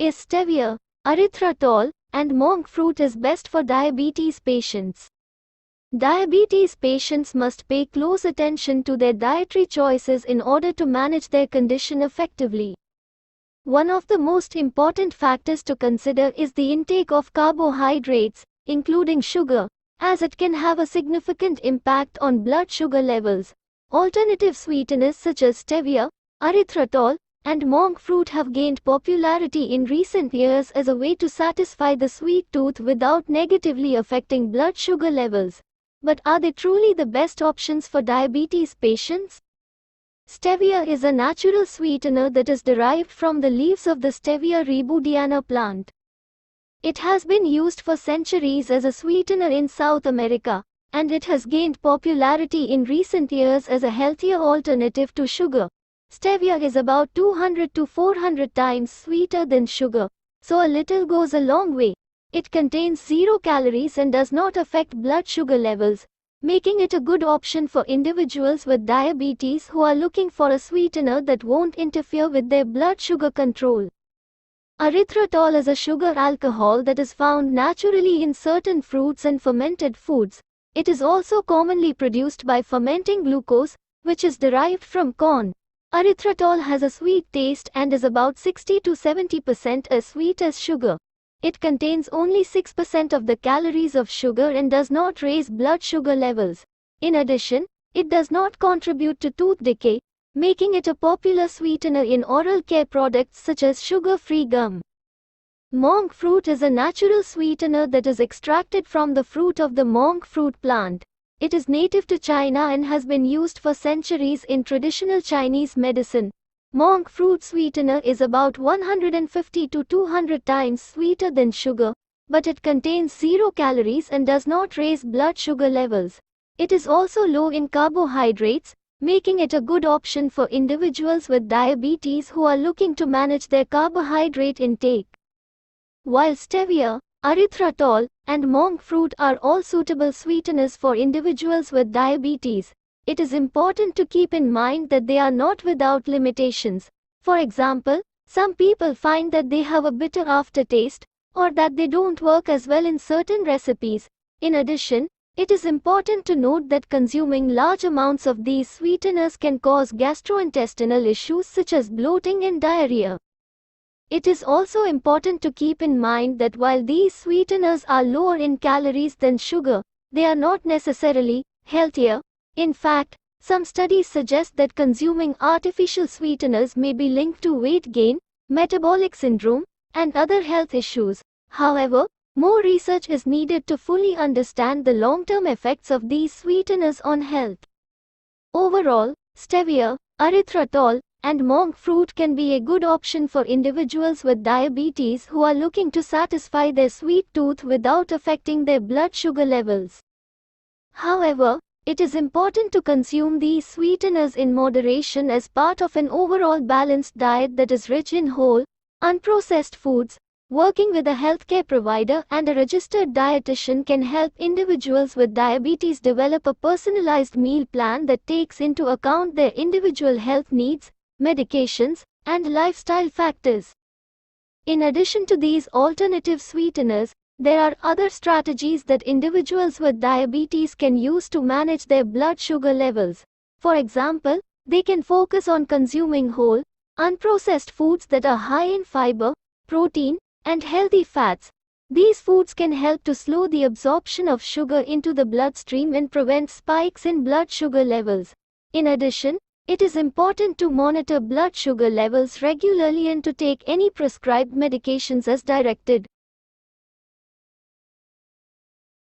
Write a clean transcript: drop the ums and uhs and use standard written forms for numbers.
is stevia, erythritol, and monk fruit is best for diabetes patients. Diabetes patients must pay close attention to their dietary choices in order to manage their condition effectively. One of the most important factors to consider is the intake of carbohydrates, including sugar, as it can have a significant impact on blood sugar levels. Alternative sweeteners such as stevia, erythritol, and monk fruit have gained popularity in recent years as a way to satisfy the sweet tooth without negatively affecting blood sugar levels. But are they truly the best options for diabetes patients? Stevia is a natural sweetener that is derived from the leaves of the Stevia rebaudiana plant. It has been used for centuries as a sweetener in South America, and it has gained popularity in recent years as a healthier alternative to sugar. Stevia is about 200 to 400 times sweeter than sugar, so a little goes a long way. It contains 0 calories and does not affect blood sugar levels, making it a good option for individuals with diabetes who are looking for a sweetener that won't interfere with their blood sugar control. Erythritol is a sugar alcohol that is found naturally in certain fruits and fermented foods. It is also commonly produced by fermenting glucose, which is derived from corn. Erythritol has a sweet taste and is about 60 to 70% as sweet as sugar. It contains only 6% of the calories of sugar and does not raise blood sugar levels. In addition, it does not contribute to tooth decay, making it a popular sweetener in oral care products such as sugar-free gum. Monk fruit is a natural sweetener that is extracted from the fruit of the monk fruit plant. It is native to China and has been used for centuries in traditional Chinese medicine. Monk fruit sweetener is about 150 to 200 times sweeter than sugar, but it contains 0 calories and does not raise blood sugar levels. It is also low in carbohydrates, making it a good option for individuals with diabetes who are looking to manage their carbohydrate intake. While stevia, erythritol, and monk fruit are all suitable sweeteners for individuals with diabetes, it is important to keep in mind that they are not without limitations. For example, some people find that they have a bitter aftertaste, or that they don't work as well in certain recipes. In addition, it is important to note that consuming large amounts of these sweeteners can cause gastrointestinal issues such as bloating and diarrhea. It is also important to keep in mind that while these sweeteners are lower in calories than sugar, they are not necessarily healthier. In fact, some studies suggest that consuming artificial sweeteners may be linked to weight gain, metabolic syndrome, and other health issues. However, more research is needed to fully understand the long-term effects of these sweeteners on health. Overall, stevia, erythritol, and monk fruit can be a good option for individuals with diabetes who are looking to satisfy their sweet tooth without affecting their blood sugar levels. However, it is important to consume these sweeteners in moderation as part of an overall balanced diet that is rich in whole, unprocessed foods. Working with a healthcare provider and a registered dietitian can help individuals with diabetes develop a personalized meal plan that takes into account their individual health needs, medications, and lifestyle factors. In addition to these alternative sweeteners, there are other strategies that individuals with diabetes can use to manage their blood sugar levels. For example, they can focus on consuming whole, unprocessed foods that are high in fiber, protein, and healthy fats. These foods can help to slow the absorption of sugar into the bloodstream and prevent spikes in blood sugar levels. In addition, it is important to monitor blood sugar levels regularly and to take any prescribed medications as directed.